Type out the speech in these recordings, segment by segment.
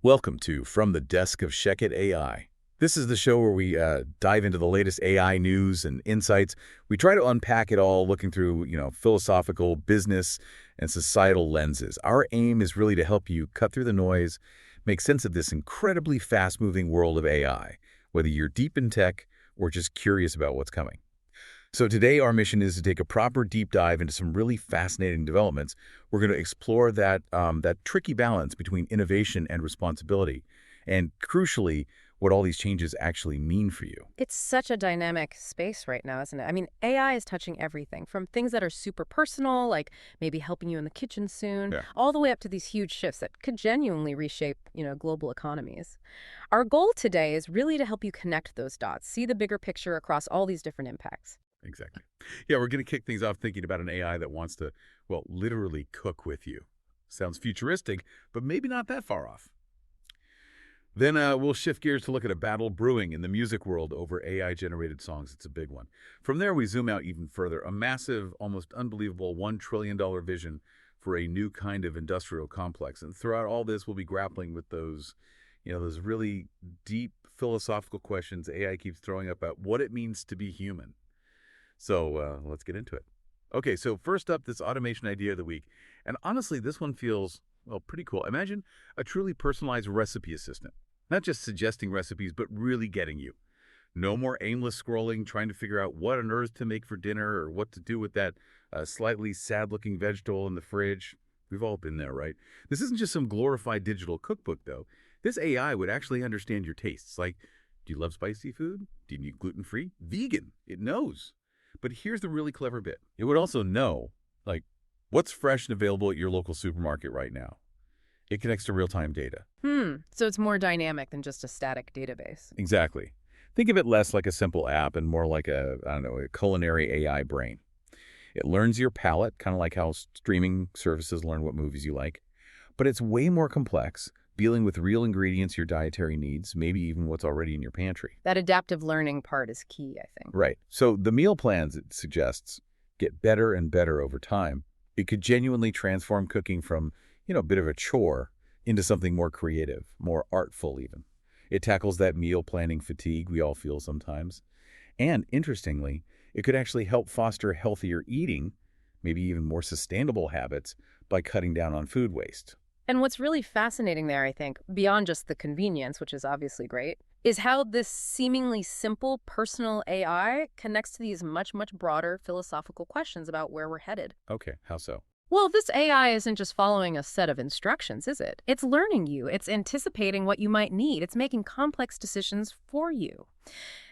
Welcome to From the Desk of ShechetAI. This is the show where we dive into the latest AI news and insights. We try to unpack it all looking through, philosophical, business, and societal lenses. Our aim is really to help you cut through the noise, make sense of this incredibly fast-moving world of AI, whether you're deep in tech or just curious about what's coming. So today our mission is to take a proper deep dive into some really fascinating developments. We're going to explore that tricky balance between innovation and responsibility, and crucially, what all these changes actually mean for you. It's such a dynamic space right now, isn't it? I mean, AI is touching everything from things that are super personal, like maybe helping you in the kitchen soon, Yeah. all the way up to these huge shifts that could genuinely reshape, global economies. Our goal today is really to help you connect those dots, see the bigger picture across all these different impacts. Exactly. Yeah, we're going to kick things off thinking about an AI that wants to, well, literally cook with you. Sounds futuristic, but maybe not that far off. Then we'll shift gears to look at a battle brewing in the music world over AI-generated songs. It's a big one. From there, we zoom out even further. A massive, almost unbelievable $1 trillion vision for a new kind of industrial complex. And throughout all this, we'll be grappling with those really deep philosophical questions AI keeps throwing up about what it means to be human. So let's get into it. Okay, so first up, this automation idea of the week. And honestly, this one feels, well, pretty cool. Imagine a truly personalized recipe assistant. Not just suggesting recipes, but really getting you. No more aimless scrolling, trying to figure out what on earth to make for dinner or what to do with that slightly sad-looking vegetable in the fridge. We've all been there, right? This isn't just some glorified digital cookbook, though. This AI would actually understand your tastes. Like, do you love spicy food? Do you need gluten-free? Vegan. It knows. But here's the really clever bit. It would also know, like, what's fresh and available at your local supermarket right now. It connects to real-time data. So it's more dynamic than just a static database. Exactly. Think of it less like a simple app and more like a culinary AI brain. It learns your palate, kind of like how streaming services learn what movies you like. But it's way more complex, dealing with real ingredients your dietary needs, maybe even what's already in your pantry. That adaptive learning part is key, I think. Right. So the meal plans, it suggests, get better and better over time. It could genuinely transform cooking from, a bit of a chore into something more creative, more artful even. It tackles that meal planning fatigue we all feel sometimes. And interestingly, it could actually help foster healthier eating, maybe even more sustainable habits by cutting down on food waste. And what's really fascinating there, I think, beyond just the convenience, which is obviously great, is how this seemingly simple personal AI connects to these much, much broader philosophical questions about where we're headed. Okay, how so? Well, this AI isn't just following a set of instructions, is it? It's learning you. It's anticipating what you might need. It's making complex decisions for you.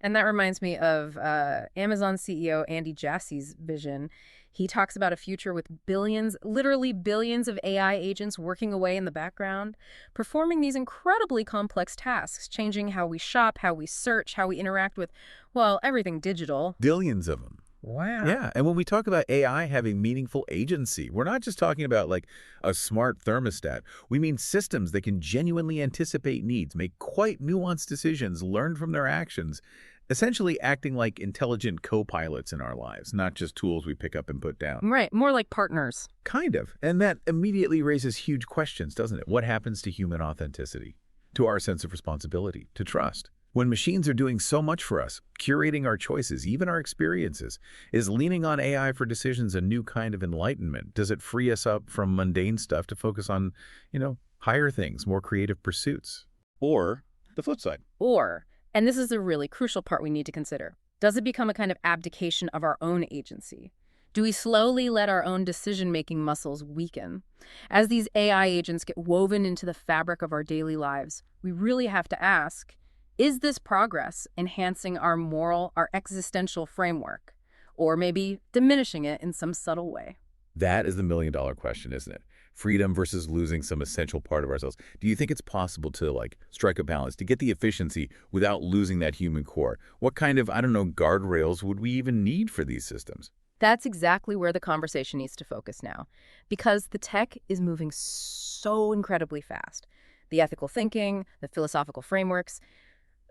And that reminds me of Amazon CEO Andy Jassy's vision. He talks about a future with billions, literally billions of AI agents working away in the background, performing these incredibly complex tasks, changing how we shop, how we search, how we interact with, well, everything digital. Billions of them. Wow. Yeah, and when we talk about AI having meaningful agency, we're not just talking about like a smart thermostat. We mean systems that can genuinely anticipate needs, make quite nuanced decisions, learn from their actions, essentially acting like intelligent co-pilots in our lives, not just tools we pick up and put down. Right, more like partners. Kind of. And that immediately raises huge questions, doesn't it? What happens to human authenticity, to our sense of responsibility, to trust? When machines are doing so much for us, curating our choices, even our experiences, is leaning on AI for decisions a new kind of enlightenment? Does it free us up from mundane stuff to focus on, higher things, more creative pursuits? Or the flip side. And this is the really crucial part we need to consider, does it become a kind of abdication of our own agency? Do we slowly let our own decision-making muscles weaken? As these AI agents get woven into the fabric of our daily lives, we really have to ask, is this progress enhancing our moral, our existential framework, or maybe diminishing it in some subtle way? That is the million-dollar question, isn't it? Freedom versus losing some essential part of ourselves. Do you think it's possible to, strike a balance, to get the efficiency without losing that human core? What kind of, guardrails would we even need for these systems? That's exactly where the conversation needs to focus now, because the tech is moving so incredibly fast. The ethical thinking, the philosophical frameworks,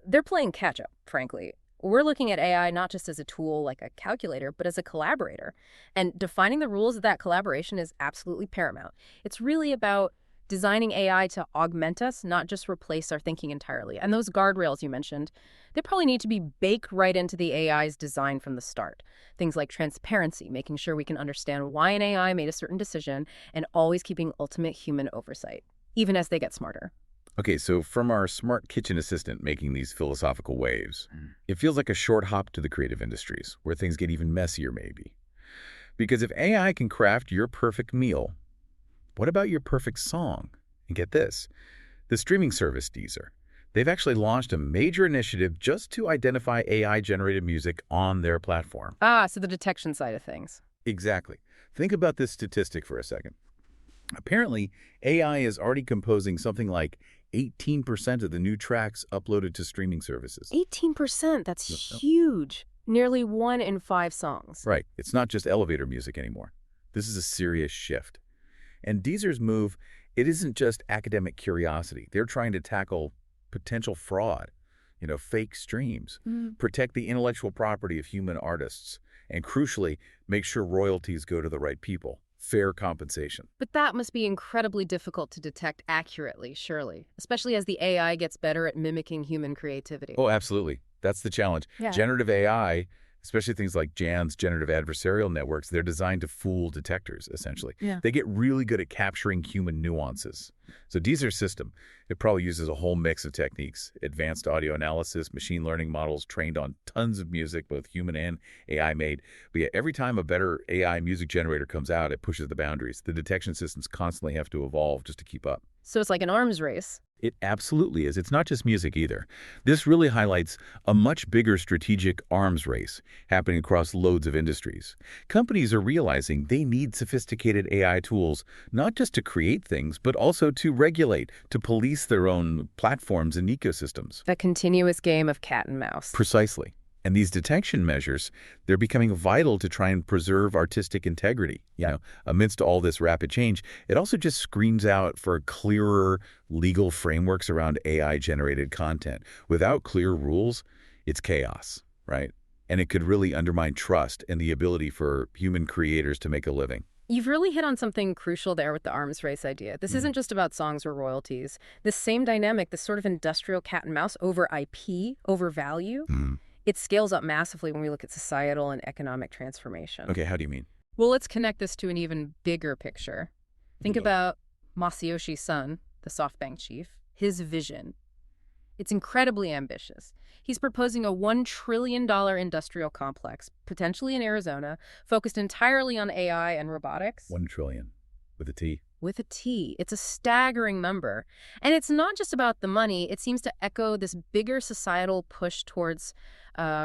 they're playing catch-up, frankly. We're looking at AI not just as a tool like a calculator, but as a collaborator. And defining the rules of that collaboration is absolutely paramount. It's really about designing AI to augment us, not just replace our thinking entirely. And those guardrails you mentioned, they probably need to be baked right into the AI's design from the start. Things like transparency, making sure we can understand why an AI made a certain decision, and always keeping ultimate human oversight, even as they get smarter. Okay, so from our smart kitchen assistant making these philosophical waves, it feels like a short hop to the creative industries, where things get even messier maybe. Because if AI can craft your perfect meal, what about your perfect song? And get this, the streaming service Deezer, they've actually launched a major initiative just to identify AI-generated music on their platform. Ah, so the detection side of things. Exactly. Think about this statistic for a second. Apparently, AI is already composing something like 18% of the new tracks uploaded to streaming services. 18%, that's Yep. huge. Nearly 1 in 5 songs. Right. It's not just elevator music anymore. This is a serious shift. And Deezer's move, it isn't just academic curiosity. They're trying to tackle potential fraud, fake streams, protect the intellectual property of human artists, and crucially, make sure royalties go to the right people. Fair compensation. But that must be incredibly difficult to detect accurately, surely, especially as the AI gets better at mimicking human creativity. Oh, absolutely. That's the challenge. Yeah. Generative AI, especially things like Jan's generative adversarial networks, they're designed to fool detectors, essentially. Yeah. They get really good at capturing human nuances. So Deezer's system, it probably uses a whole mix of techniques, advanced audio analysis, machine learning models trained on tons of music, both human and AI made. But yet every time a better AI music generator comes out, it pushes the boundaries. The detection systems constantly have to evolve just to keep up. So it's like an arms race. It absolutely is. It's not just music either. This really highlights a much bigger strategic arms race happening across loads of industries. Companies are realizing they need sophisticated AI tools, not just to create things, but also to regulate, to police their own platforms and ecosystems. The continuous game of cat and mouse. Precisely. And these detection measures, they're becoming vital to try and preserve artistic integrity. Amidst all this rapid change, it also just screams out for clearer legal frameworks around AI-generated content. Without clear rules, it's chaos, right? And it could really undermine trust and the ability for human creators to make a living. You've really hit on something crucial there with the arms race idea. This isn't just about songs or royalties. This same dynamic, this sort of industrial cat and mouse over IP, over value, it scales up massively when we look at societal and economic transformation. Okay, how do you mean? Well, let's connect this to an even bigger picture. Think about Masayoshi Son, the SoftBank chief, his vision. It's incredibly ambitious. He's proposing a $1 trillion industrial complex, potentially in Arizona, focused entirely on AI and robotics. 1 trillion with a T. With a T. It's a staggering number. And it's not just about the money. It seems to echo this bigger societal push towards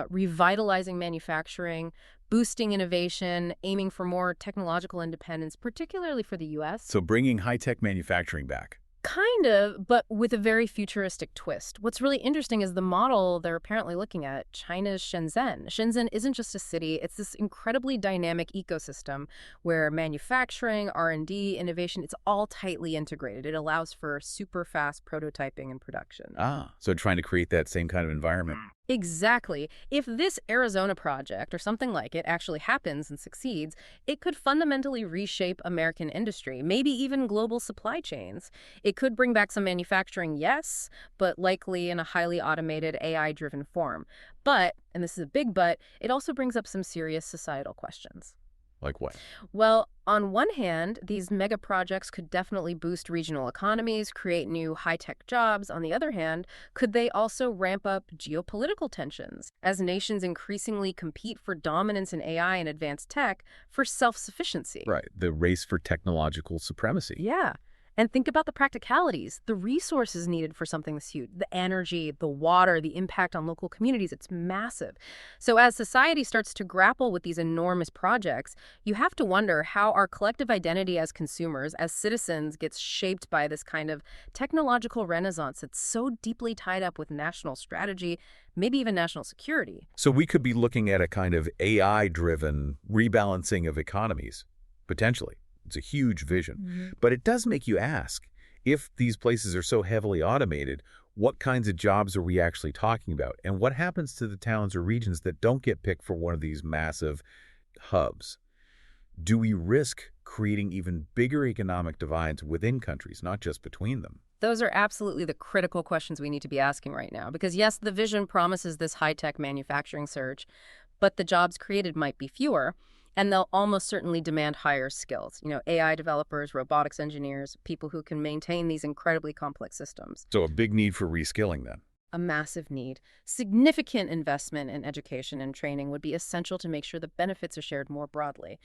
revitalizing manufacturing, boosting innovation, aiming for more technological independence, particularly for the U.S. So bringing high-tech manufacturing back. Kind of, but with a very futuristic twist. What's really interesting is the model they're apparently looking at, China's Shenzhen. Shenzhen isn't just a city, it's this incredibly dynamic ecosystem where manufacturing, R&D, innovation, it's all tightly integrated. It allows for super fast prototyping and production. So trying to create that same kind of environment. Exactly. If this Arizona project or something like it actually happens and succeeds, it could fundamentally reshape American industry, maybe even global supply chains. It could bring back some manufacturing, yes, but likely in a highly automated AI-driven form. But, and this is a big but, it also brings up some serious societal questions. Like what? Well, on one hand, these mega projects could definitely boost regional economies, create new high-tech jobs. On the other hand, could they also ramp up geopolitical tensions as nations increasingly compete for dominance in AI and advanced tech for self-sufficiency? Right, the race for technological supremacy. Yeah. And think about the practicalities, the resources needed for something this huge, the energy, the water, the impact on local communities. It's massive. So as society starts to grapple with these enormous projects, you have to wonder how our collective identity as consumers, as citizens, gets shaped by this kind of technological renaissance that's so deeply tied up with national strategy, maybe even national security. So we could be looking at a kind of AI-driven rebalancing of economies, potentially. It's a huge vision. But it does make you ask, if these places are so heavily automated, what kinds of jobs are we actually talking about? And what happens to the towns or regions that don't get picked for one of these massive hubs? Do we risk creating even bigger economic divides within countries, not just between them. Those are absolutely the critical questions we need to be asking right now. Because yes, the vision promises this high-tech manufacturing surge, but the jobs created might be fewer, and they'll almost certainly demand higher skills. AI developers, robotics engineers, people who can maintain these incredibly complex systems. So a big need for reskilling then. A massive need. Significant investment in education and training would be essential to make sure the benefits are shared more broadly.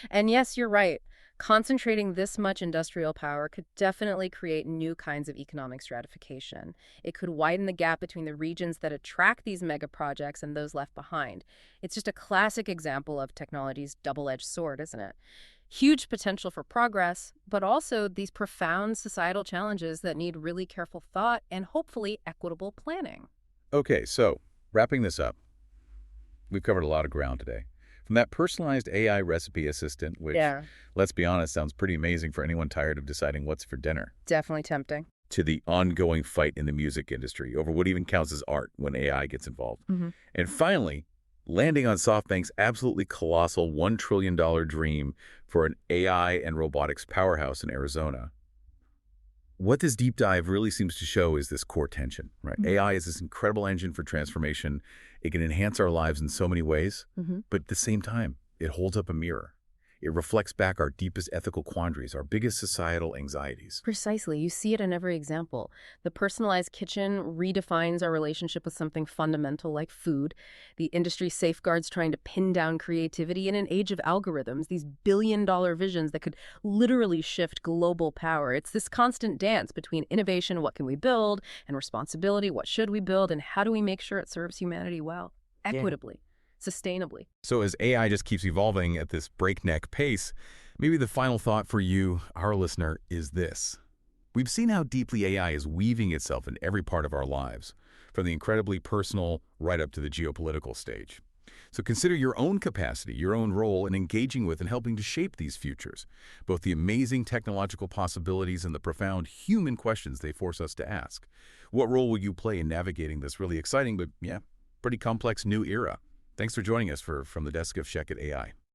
And yes, you're right. Concentrating this much industrial power could definitely create new kinds of economic stratification. It could widen the gap between the regions that attract these mega projects and those left behind. It's just a classic example of technology's double-edged sword, isn't it? Huge potential for progress, but also these profound societal challenges that need really careful thought and hopefully equitable planning. Okay, so wrapping this up, we've covered a lot of ground today. From that personalized AI recipe assistant, which, Yeah, let's be honest, sounds pretty amazing for anyone tired of deciding what's for dinner, definitely tempting. to the ongoing fight in the music industry over what even counts as art when AI gets involved. And finally, landing on SoftBank's absolutely colossal $1 trillion dream for an AI and robotics powerhouse in Arizona. What this deep dive really seems to show is this core tension, right? AI is this incredible engine for transformation. It can enhance our lives in so many ways, but at the same time, it holds up a mirror. It reflects back our deepest ethical quandaries, our biggest societal anxieties. Precisely. You see it in every example. The personalized kitchen redefines our relationship with something fundamental like food. The industry safeguards trying to pin down creativity in an age of algorithms, these billion-dollar visions that could literally shift global power. It's this constant dance between innovation, what can we build, and responsibility, what should we build, and how do we make sure it serves humanity well, equitably, sustainably. So as AI just keeps evolving at this breakneck pace, maybe the final thought for you, our listener, is this. We've seen how deeply AI is weaving itself in every part of our lives, from the incredibly personal right up to the geopolitical stage. So consider your own capacity, your own role in engaging with and helping to shape these futures, both the amazing technological possibilities and the profound human questions they force us to ask. What role will you play in navigating this really exciting but, pretty complex new era? Thanks for joining us from the Desk of ShechetAI.